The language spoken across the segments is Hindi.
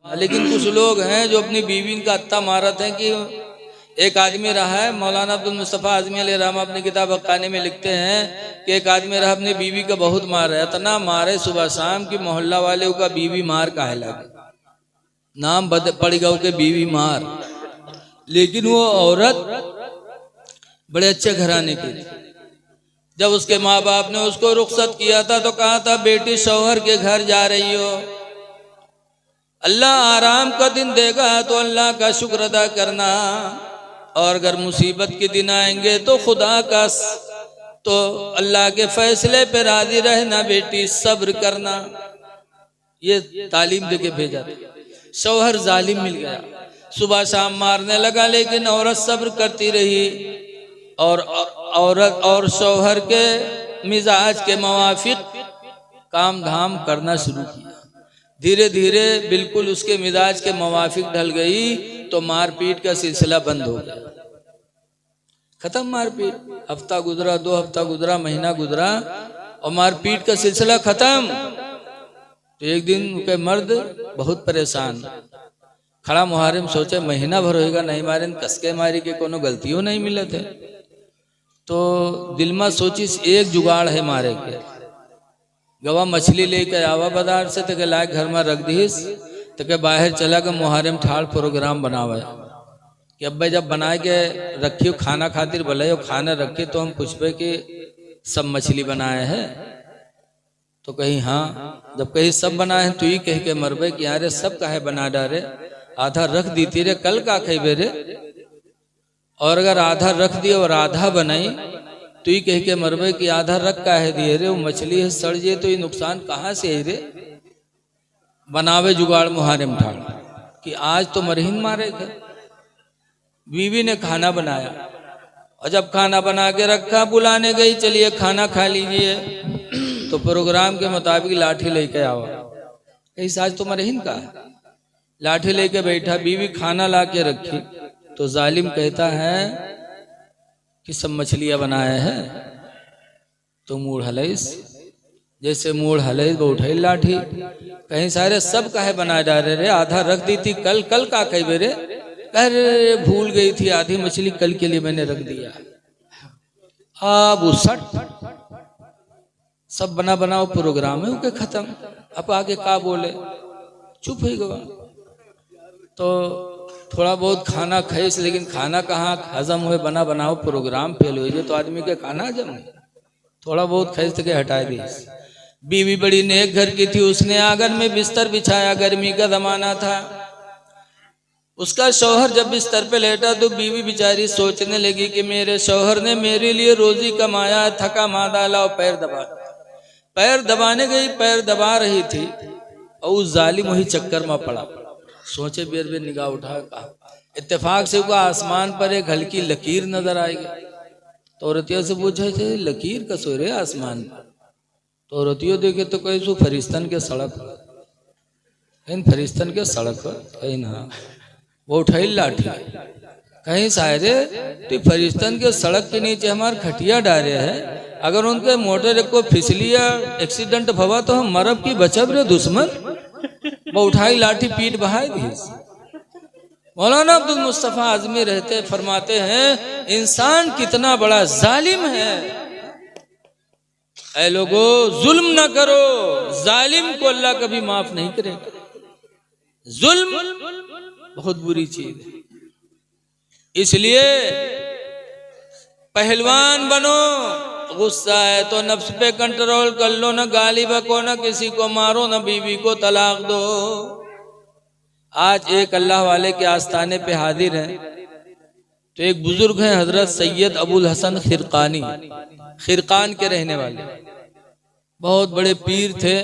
लेकिन कुछ लोग हैं जो अपनी बीवी का अत्ता मारत हैं कि एक आदमी रहा है, मौलाना अब्दुल मुस्तफ़ा आज़मी अलैहि रहमा अपनी किताब हक़ानी में लिखते हैं कि एक आदमी रहा अपनी बीवी का बहुत मार है, इतना मारे सुबह शाम की मोहल्ला वाले का बीवी मार काहे लगे, नाम पड़ गया के बीवी मार। लेकिन वो औरत बड़े अच्छे घराने की थी। जब उसके माँ बाप ने उसको रुखसत किया था तो कहा था बेटी शौहर के घर जा रही हो, अल्लाह आराम का दिन देगा तो अल्लाह का शुक्र अदा करना, और अगर मुसीबत के दिन आएंगे तो खुदा का तो अल्लाह के फैसले पे राजी रहना बेटी, सब्र करना। ये तालीम देके भेजा। शौहर जालिम मिल गया, सुबह शाम मारने लगा, लेकिन औरत सब्र करती रही और औरत और शौहर के मिजाज के मुवाफिक काम धाम करना शुरू किया। धीरे धीरे बिल्कुल उसके मिजाज के मुवाफिक ढल गई तो मारपीट का सिलसिला बंद हो गया, खत्म मारपीट। हफ्ता गुजरा, 2 हफ्ता गुजरा, महीना गुजरा और मारपीट का सिलसिला खत्म। तो एक दिन उनके मर्द बहुत परेशान, खड़ा मुहारिम सोचे महीना भर होएगा नहीं मारे, कसके मारी के कोनो गलतियों नहीं मिले थे। तो दिल में सोची एक जुगाड़ है मारे के, गवा मछली लेकर आवा बाजार से तक लाए घर में रख दीस, तक बाहर चला के मुहारिम ठाड़ प्रोग्राम बनावे कि अब भाई जब बनाए के रखियो खाना खातिर भले खाना रखे तो हम पूछबे कि सब मछली बनाए हैं, तो कहीं हाँ, जब कहीं सब बनाए हैं तो ही कह के मरबे कि यारे सब काहे बना डारे, आधा रख दी तेरे कल का खेबे रे, और अगर आधा रख दिए और आधा बनाई तो ही कह के मरबे कि आधा रख काहे दिए रे, वो मछली है सड़ जाए तो ये नुकसान कहाँ से है रे। बनावे जुगाड़ मुहारिम ठाड़ कि आज तो मरहीन मारे थे। बीवी ने खाना बनाया और जब खाना बना के रखा, बुलाने गई चलिए खाना खा लीजिए, तो प्रोग्राम के मुताबिक लाठी लेके आओ, इस आज तो मरहीन का लाठी लेके बैठा, बीवी खाना ला के रखी तो जालिम कहता है कि सब मछलियां बनाए हैं, तो मूड हलैस, जैसे मूड हलैस वो उठाई लाठी, कहीं सारे सब काहे बना डाले रे, आधा रख दी थी कल, कल का कहे रे, अरे भूल गई थी आधी मछली कल के लिए मैंने रख दिया। अब उसट सब बना बनाओ प्रोग्राम है उनके खत्म, अब आगे का बोले, चुप हो गया। तो थोड़ा बहुत खाना खाइस, लेकिन खाना कहाँ हजम हुए, बना बनाओ प्रोग्राम फेल हो जाए तो आदमी के खाना हजम है, थोड़ा बहुत खाइस के हटा दी। बीवी बड़ी नेक घर की थी, उसने आंगन में बिस्तर बिछाया, गर्मी का जमाना था। उसका शौहर जब बिस्तर पे लेटा तो बीवी बेचारी सोचने लगी कि मेरे शौहर ने मेरे लिए रोजी कमाया, थका मादा लाओ पैर दबा, पैर दबाने गई, पैर दबा रही थी और उस जालिम वही चक्कर में पड़ा। सोचे बेर बेर निगाह उठा, कहा इत्तेफाक से उसको आसमान पर एक हल्की लकीर नजर आएगी। तो औरतियों से पूछे थे लकीर कसो रे आसमान पर, तो औरतियों देखे तो कहीं सो फरिश्तन के सड़क, कहीं फरिश्तन के सड़क, कहीं ना वो उठाई लाठी, कहीं सायरे तो फरिश्तन के सड़क के नीचे हमारे खटिया डाले हैं, अगर उनके मोटर को फिसलिया एक्सीडेंट भवा तो हम मरब की बचब रे दुश्मन। वो उठाई लाठी पीठ बहाई दी। मौलाना अब्दुल मुस्तफ़ा आज़मी रहते फरमाते हैं इंसान कितना बड़ा जालिम है। ऐ लोगो जुल्म ना करो, जालिम को अल्लाह कभी माफ नहीं करेगा। जुल्म बहुत बुरी चीज है, इसलिए पहलवान बनो, गुस्सा है तो नफ्स पे कंट्रोल कर लो, न गाली बको, न किसी को मारो, न बीवी को तलाक दो। आज एक अल्लाह वाले के आस्थाने पे हाजिर हैं, तो एक बुजुर्ग हैं हजरत सैयद अबुल हसन खिरकानी, खिरकान के रहने वाले, बहुत बड़े पीर थे।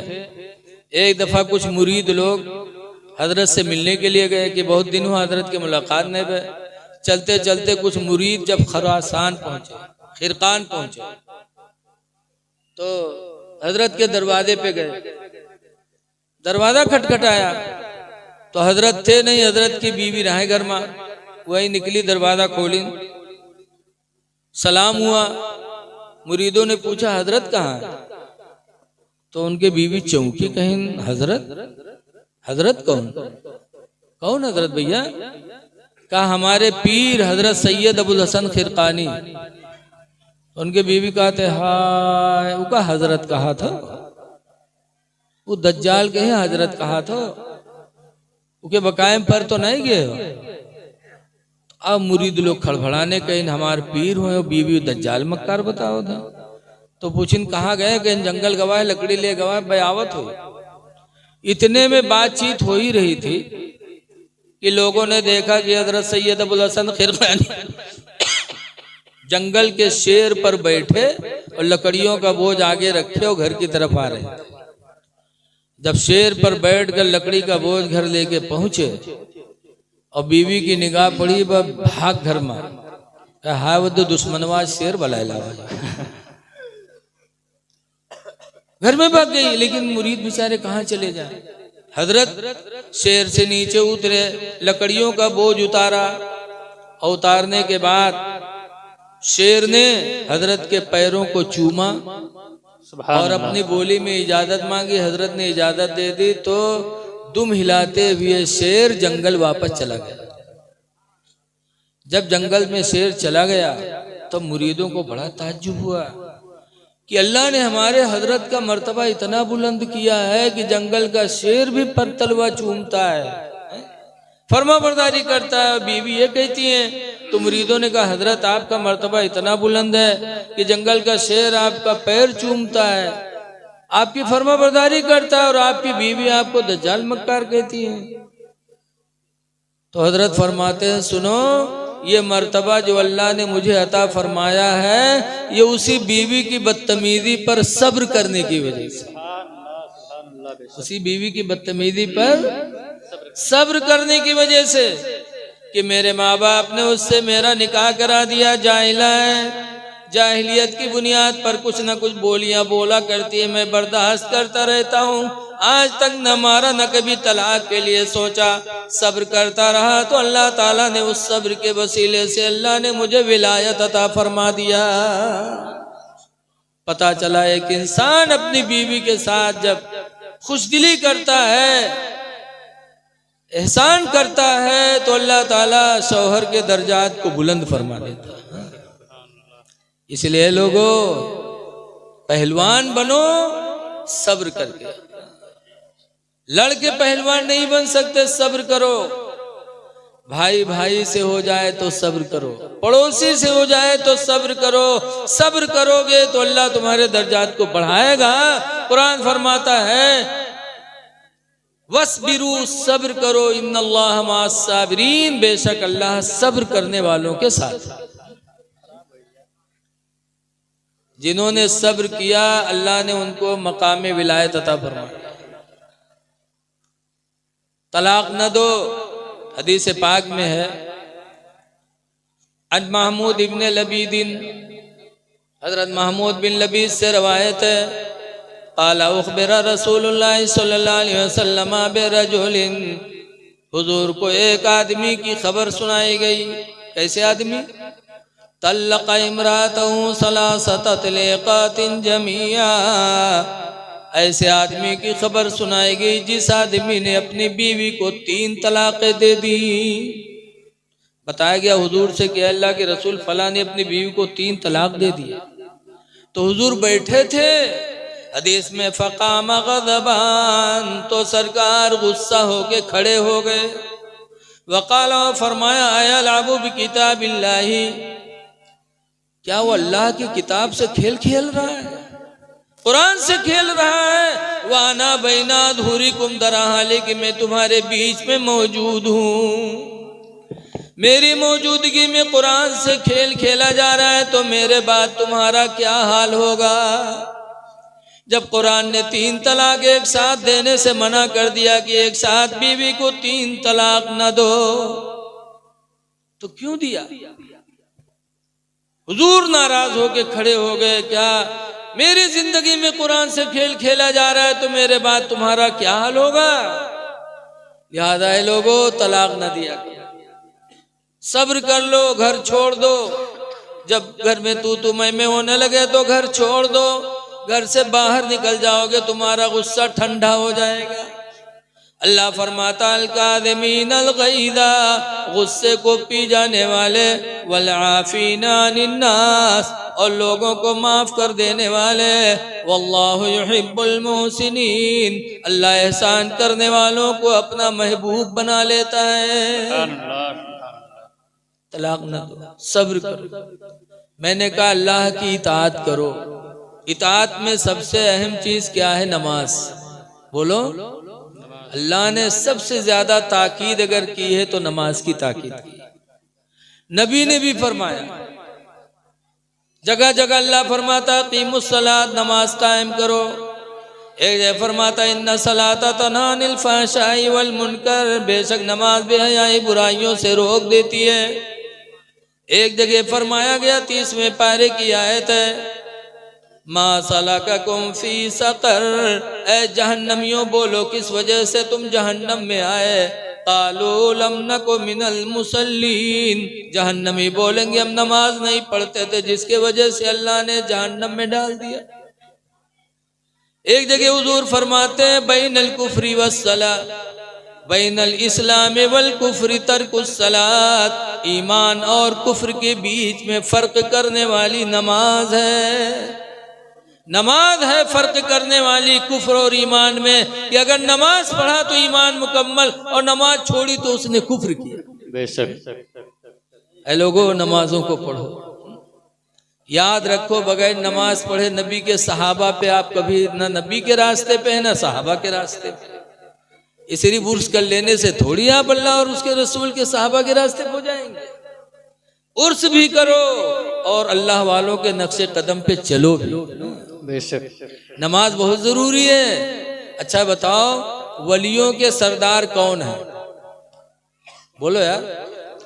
एक दफा कुछ मुरीद लोग हजरत से मिलने के लिए गए कि बहुत दिन हुआ हजरत की मुलाकात नहीं हुई। चलते चलते कुछ मुरीद जब खुरासान पहुंचे, खिरकान पहुंचे, तो हजरत के दरवाजे पे गए, दरवाजा खटखटाया तो हजरत थे नहीं, हजरत की बीवी रहे घर में, वही निकली, दरवाजा खोली, सलाम हुआ। मुरीदों ने पूछा हजरत कहाँ, तो उनके बीवी चौंकी, कहीं हजरत, हजरत कौन? कौन हजरत भैया? कहा हमारे पीर हजरत सैयद अबुल हसन खिरकानी। उनके बीवी कहते हाय उका हजरत कहा था, वो दज्जाल के हजरत कहा था, उके बकायम पर तो नहीं गए। अब मुरीद लोग खड़बड़ाने कहीं हमारे पीर हुए बीवी दज्जाल मक्कार बताओ था। तो पूछिन कहाँ गए? कहीं जंगल गवाए, लकड़ी ले गवाए, बयावत हो। इतने में बातचीत हो ही रही थी कि लोगों ने देखा कि हजरत सैयद अबुल हसन खिरकानी जंगल के शेर पर बैठे और लकड़ियों का बोझ आगे रखे और घर की तरफ आ रहे। जब शेर पर बैठकर लकड़ी का बोझ घर लेके पहुंचे और बीवी की निगाह पड़ी, वह भाग घर में, हाय वो तो दुश्मनवाज शेर बलायला घर में भाग गई। लेकिन मुरीद बेचारे कहाँ चले जाए? हजरत शेर से नीचे उतरे, लकड़ियों का बोझ उतारा और उतारने के बाद शेर ने हजरत के पैरों को चूमा और अपनी बोली में इजाजत मांगी। हजरत ने इजाजत दे दी तो दुम हिलाते हुए शेर जंगल वापस चला गया। जब जंगल में शेर चला गया तो मुरीदों को बड़ा ताज्जुब हुआ कि अल्लाह ने हमारे हजरत का मर्तबा इतना बुलंद किया है कि जंगल का शेर भी पर तलवा चूमता है, फर्मा बरदारी करता है। बीवी ये कहती है, तो मुरीदों ने कहा हजरत आपका मर्तबा इतना बुलंद है कि जंगल का शेर आपका पैर चूमता है, आपकी फर्मा बरदारी करता है और आपकी बीवी आपको दज्जाल मक्कार कहती है। तो हजरत फरमाते हैं सुनो, ये मर्तबा जो अल्लाह ने मुझे अता फरमाया है ये उसी बीवी की बदतमीजी पर सब्र करने की वजह से, उसी बीवी की बदतमीजी पर सब्र करने की वजह से कि मेरे माँ बाप ने उससे मेरा निकाह करा दिया, जाहिला है, जाहिलियत की बुनियाद पर कुछ ना कुछ बोलियां बोला करती है, मैं बर्दाश्त करता रहता हूँ, आज तक न मारा न कभी तलाक के लिए सोचा, सब्र करता रहा। तो अल्लाह ताला ने उस सब्र के वसीले से अल्लाह ने मुझे विलायत अता फरमा दिया। पता चला एक इंसान अपनी बीवी के साथ जब खुशदिली करता है, एहसान करता है, तो अल्लाह ताला शौहर के दर्जात को बुलंद फरमा देता है। इसलिए लोगों पहलवान बनो सब्र करके, लड़के पहलवान नहीं बन सकते, सब्र करो। भाई भाई से हो जाए तो सब्र करो, पड़ोसी से हो जाए तो सब्र करो। सब्र करोगे तो अल्लाह तुम्हारे दर्जात को बढ़ाएगा। कुरान फरमाता है वस्बिरू, सब्र करो, इन्नल्लाह माअस साबिरीन, बेशक अल्लाह सब्र करने वालों के साथ। जिन्होंने सब्र किया अल्लाह ने उनको मकाम विलायत अता फरमाया। तलाक न दो, हदीस पाक में है, अन महमूद इब्न लबीदिन, हजरत महमूद बिन लबीद से रवायत है, क़ाला उख़बिरा रसूलुल्लाह सल्लल्लाहु अलैहि वसल्लम बिरजुलिन, हुजूर को एक आदमी की खबर सुनाई गई। कैसे आदमी? तल्लक़ इम्रातहु सलासत तलीक़ातिन जमिया, ऐसे आदमी की खबर सुनाई गई जिस आदमी ने अपनी बीवी को 3 तलाक़ें दे दी। बताया गया हुजूर से कि अल्लाह के रसूल फला ने अपनी बीवी को 3 तलाक दे दिया। तो हुजूर बैठे थे, हदीस में फ़क़ाम ग़ज़बान, तो सरकार गुस्सा होके खड़े हो गए। वक़ाला, फरमाया अयलअबु बिकिताबिल्लाहि, क्या वो अल्लाह की किताब से खेल खेल रहा है, कुरान से खेल रहा है? वाना बैना धुरिकुम दराहाले, कि मैं तुम्हारे बीच में मौजूद हूँ, मेरी मौजूदगी में कुरान से खेल खेला जा रहा है, तो मेरे बाद तुम्हारा क्या हाल होगा? जब कुरान ने 3 तलाक एक साथ देने से मना कर दिया कि एक साथ बीवी को 3 तलाक न दो, तो क्यों दिया? हुजूर नाराज होके खड़े हो गए, क्या मेरी जिंदगी में कुरान से खेल खेला जा रहा है, तो मेरे बाद तुम्हारा क्या हाल होगा? लिहाजा है लोगों, तलाक न दिया, सब्र कर लो, घर छोड़ दो। जब घर में तू मैं होने लगे तो घर छोड़ दो, घर से बाहर निकल जाओगे, तुम्हारा गुस्सा ठंडा हो जाएगा। अल्लाह फरमाता अल काज़िमीन अल गैज़ा, गुस्से को पी जाने वाले, वल आफीना अनिन नास, और लोगों को माफ कर देने वाले, वल्लाहु युहिब्बुल मुहसिनीन, अल्लाह एहसान करने वालों को अपना महबूब बना लेता है। तलाक न दो, सब्र करो। मैंने कहा अल्लाह की इताअत करो। इताअत में सबसे अहम चीज क्या है? नमाज। बोलो, अल्लाह ने सबसे ज्यादा ताकीद अगर की है तो नमाज की ताकीद की। नबी ने भी फरमाया, जगह जगह अल्लाह फरमाता कीमुस सलात, नमाज कायम करो। एक जगह फरमाता इन्ना सलाता तन्हा अनिल फहशाई वल मुनकर, बेशक नमाज बेहयाई बुराइयों से रोक देती है। एक जगह फरमाया गया 30वें पारे की आयत है, मा सलकाकुम फी सकर, ए जहन्नमियों बोलो किस वजह से तुम जहन्नम में आए। कालू लम नकु मिनल मुसल्लीन, जहन्नमी बोलेंगे हम नमाज नहीं पढ़ते थे, जिसके वजह से अल्लाह ने जहन्नम में डाल दिया। एक जगह हुजूर फरमाते हैं बैनल कुफ्री वस्सला, बैनल इस्लाम वल कुफ्री तर्कुस सलात, ईमान और कुफ्र के बीच में फर्क करने वाली नमाज है। नमाज है फर्क करने वाली कुफ्र और ईमान में, कि अगर नमाज पढ़ा तो ईमान मुकम्मल, और नमाज छोड़ी तो उसने कुफ्र किया। बेशक ऐ लोगों, नमाजों को पढ़ो। याद रखो, बगैर नमाज पढ़े नबी के सहाबा पे आप कभी ना नबी के रास्ते पे है ना सहाबा के रास्ते पे। इसलिए उर्स कर लेने से थोड़ी आप अल्लाह और उसके रसूल के सहाबा के रास्ते पे हो जाएंगे। उर्स भी करो और अल्लाह वालों के नक्शे कदम पे चलो भी। बेशक नमाज बहुत जरूरी है। अच्छा बताओ, वलियों के सरदार कौन है? बोलो यार।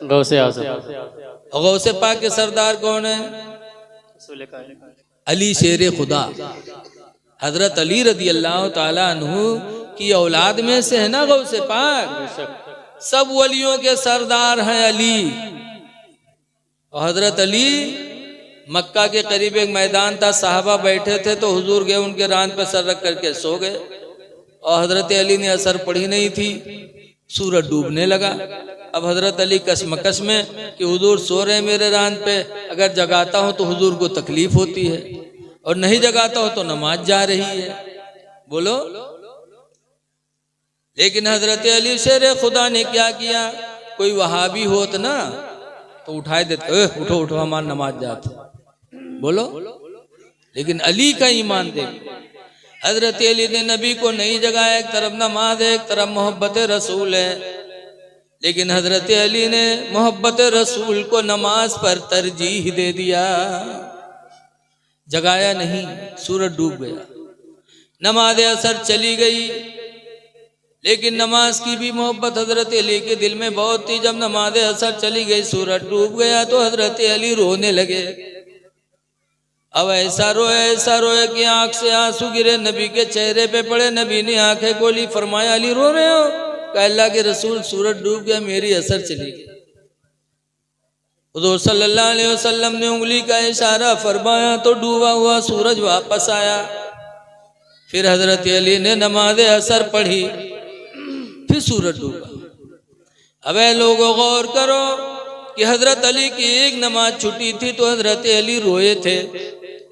गौसे आज़म। और गौसे पाक के सरदार कौन है? अली शेर खुदा, हजरत अली रदी अल्लाह ताला अन्हु की औलाद में से है ना गौसे पाक। सब वलियों के सरदार हैं अली। और हजरत अली, मक्का के करीब एक मैदान था, साहबा बैठे थे तो हुजूर गए, उनके रान पे सर रख करके सो गए। और हजरत अली ने असर पढ़ी नहीं थी, सूरज डूबने लगा। अब हजरत अली कसमकस में कि हुजूर सो रहे मेरे रान पे, अगर जगाता हूं तो हुजूर को तकलीफ होती है, और नहीं जगाता हो तो नमाज जा रही है। बोलो। लेकिन हजरत अली शेर खुदा ने क्या किया? कोई वहाबी होत ना तो उठाए देते, उठो उठो हमारा नमाज जाते। बोलो। लेकिन अली का ईमान देखो, हजरत अली ने नबी को नहीं जगाया। एक तरफ नमाज है, एक तरफ मोहब्बत रसूल है, लेकिन हजरत अली ने मोहब्बत रसूल को नमाज पर तरजीह दे दिया, जगाया नहीं। सूरज डूब गया, नमाज असर चली गई, लेकिन नमाज की भी मोहब्बत हजरत अली के दिल में बहुत थी। जब नमाज असर चली गई, सूरज डूब गया, तो हजरत अली रोने लगे। अब ऐसा रोए कि आंख से आंसू गिरे, नबी के चेहरे पे पड़े। नबी ने आंखें खोली, फरमाया अली रो रहे हो? कहा अल्लाह के रसूल सूरज डूब गया, मेरी असर चली गई। हुजूर सल्लल्लाहु अलैहि वसल्लम ने उंगली का इशारा फरमाया तो डूबा हुआ सूरज वापस आया। फिर हजरत अली ने नमाज असर पढ़ी, फिर सूरज डूबा। अब लोगों गौर करो कि हजरत अली की एक नमाज छुटी थी तो हजरत अली रोए थे,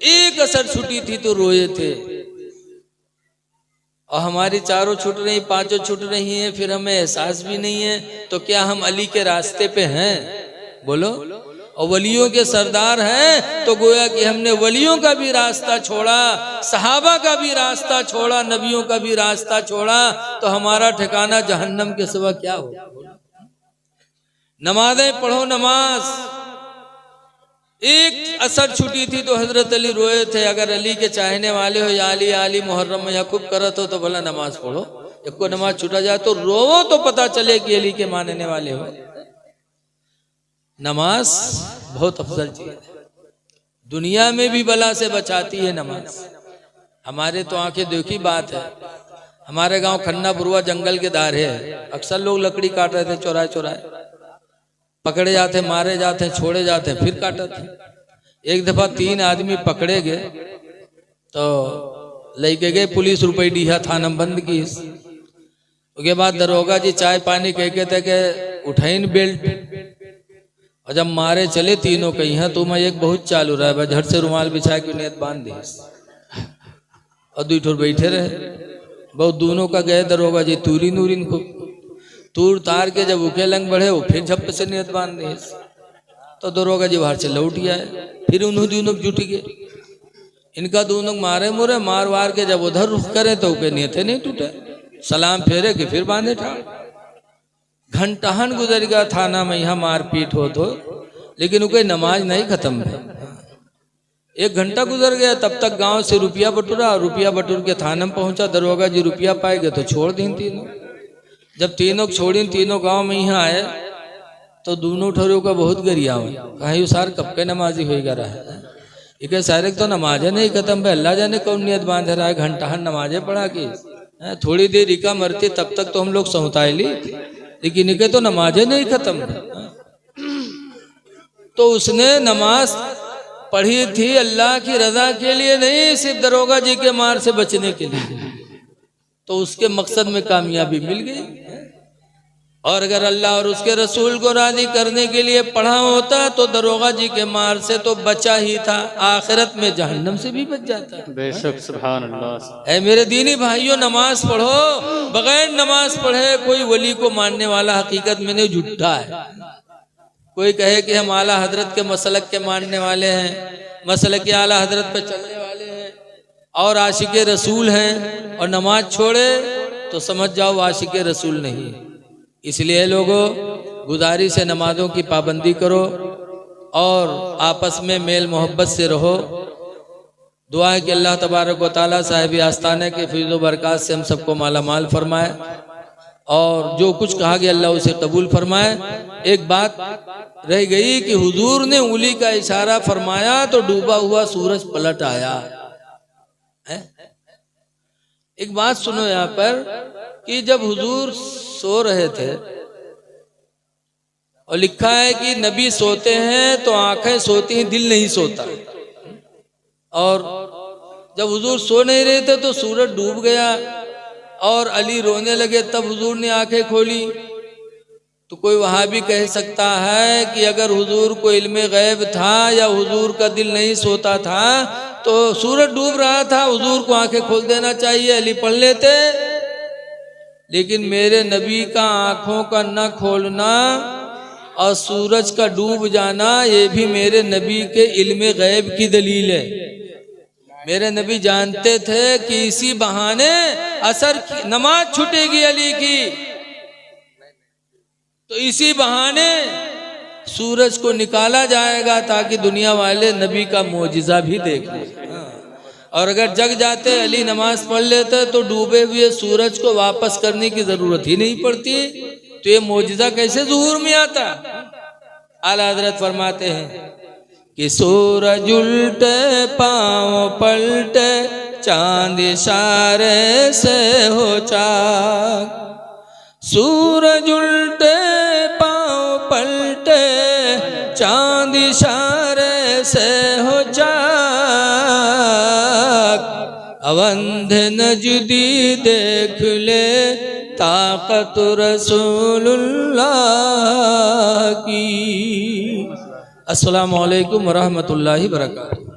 एक असर छुटी थी तो रोए थे। और हमारी चारों छूट रही, पांचों छूट रही हैं, फिर हमें एहसास भी नहीं है। तो क्या हम अली के रास्ते पे हैं? बोलो। और वलियों के सरदार हैं तो गोया कि हमने वलियों का भी रास्ता छोड़ा, सहाबा का भी रास्ता छोड़ा, नबियों का भी रास्ता छोड़ा, तो हमारा ठिकाना जहन्नम के सिवा क्या हो? नमाजें पढ़ो, नमाज। एक असर छुटी थी तो हजरत अली रोए थे। अगर अली के चाहने वाले हो, या अली आली मुहर्रम में या खूब करत हो, तो भला नमाज पढ़ो। एक को नमाज छूटा जाए तो रोवो तो पता चले कि अली के मानने वाले हो। नमाज बहुत अफजल चीज है, दुनिया में भी बला से बचाती है नमाज। हमारे तो आंखें देखी बात है, हमारे गांव खन्ना बुरुआ जंगल के दारे है। अक्सर लोग लकड़ी काट रहे थे चौराहे चौराहे, पकड़े जाते, मारे जाते, छोड़े जाते, फिर काटते। एक दफा 3 आदमी पकड़े गए तो लेके गए पुलिस, रुपये डीहा थाना बंद की। उसके बाद दरोगा जी चाय पानी कह के थे कि उठाइन बेल्ट, और जब मारे चले तीनों कहीं है तो मैं एक बहुत चालू रहा है, झट से रुमाल बिछा के नियत बांध दी और दुई ठोर बैठे रहे। बहुत दोनों का गए दरोगा जी तूरी नूरिन को तूर तार के जब उके लंग बढ़े वो फिर झप से नियत बांध दी। तो दरोगा जी बाहर से लौट गया है, फिर उन्होंने दोनों जुट गए, इनका दोनों मारे मुरे मार वार के जब उधर रुख करे तो उके नियते नहीं टूटे, सलाम फेरे के फिर बांधे ठाड़। घंटाहन गुजर गया थाना में यहाँ मारपीट हो तो, लेकिन उनकी नमाज नहीं खत्म है। 1 घंटा गुजर गया, तब तक गांव से रुपया बटूरा, रुपया बटूर के थाना में पहुंचा। दरोगा जी रुपया पाए गए तो छोड़ दी तीनों। जब तीनों छोड़ी, तीनों गांव में यहाँ आए तो दोनों ठोरों का बहुत गरिया हुआ, कहीं सार कब के नमाजी होगा रहा है, सारे तो नमाजें नहीं खत्म भाई, अल्लाह जाने कौन नियत बांध रहा है। घंटाहन नमाजें पढ़ा के थोड़ी देर इका मरती तब तक तो हम लोग सहुताई ली, लेकिन इनके तो नमाजें नहीं खत्म। तो उसने नमाज पढ़ी थी अल्लाह की रजा के लिए नहीं, सिर्फ दरोगा जी के मार से बचने के लिए, तो उसके मकसद में कामयाबी मिल गई। और अगर अल्लाह और उसके रसूल को राजी करने के लिए पढ़ा होता तो दरोगा जी के मार से तो बचा ही था, आखिरत में जहन्नम से भी बच जाता। बेशक सुभान अल्लाह। ऐ मेरे दीनी भाइयों, नमाज पढ़ो, बगैर नमाज पढ़े कोई वली को मानने वाला हकीकत में नहीं, झूठा है। कोई कहे कि हम आला हजरत के मसलक के मानने वाले हैं, मसलक के आला हजरत पे चलने वाले हैं और आशिक रसूल हैं, और नमाज छोड़े तो समझ जाओ आशिक रसूल नहीं। इसलिए लोगों, गुजारिश है नमाजों की पाबंदी करो और आपस में मेल मोहब्बत से रहो। दुआ है कि अल्लाह तबारक व तआला साहिब आस्ताने के फैज़ व बरक़ात से हम सबको माला माल फरमाए, और जो कुछ कहा गया अल्लाह उसे कबूल फरमाए। एक बात रह गई कि हुजूर ने उंगली का इशारा फरमाया तो डूबा हुआ सूरज पलट आया है? एक बात सुनो यहाँ पर कि जब हुजूर सो रहे थे, और लिखा है कि नबी सोते हैं तो आंखें सोती हैं, दिल नहीं सोता, और जब हुजूर सो नहीं रहे थे तो सूरज डूब गया और अली रोने लगे, तब हुजूर ने आंखें खोली। तो कोई वहां भी कह सकता है कि अगर हुजूर को इल्मे गैब था या हुजूर का दिल नहीं सोता था तो सूरज डूब रहा था, हुजूर को आंखें खोल देना चाहिए, अली पढ़ लेते। लेकिन मेरे नबी का आंखों का न खोलना और सूरज का डूब जाना, ये भी मेरे नबी के इल्मे गैब की दलील है। मेरे नबी जानते थे कि इसी बहाने असर की नमाज छूटेगी अली की, तो इसी बहाने सूरज को निकाला जाएगा ताकि दुनिया वाले नबी का मोजिजा भी देखें। और अगर जग जाते अली नमाज पढ़ लेते तो डूबे हुए सूरज को वापस करने की जरूरत ही नहीं पड़ती, तो ये मोजिजा कैसे ज़ुहूर में आता। आला हज़रत फरमाते हैं कि सूरज उल्टे पाँव पलटे, चांद इशारे से हो चाक। सूरज उल्टे पाँव पलटे, चांद इशारे से हो चाक। अवंध नजदी देख ले ताकत रसूलुल्लाह की। अस्सलामु अलैकुम व रहमतुल्लाहि व बरकातहू।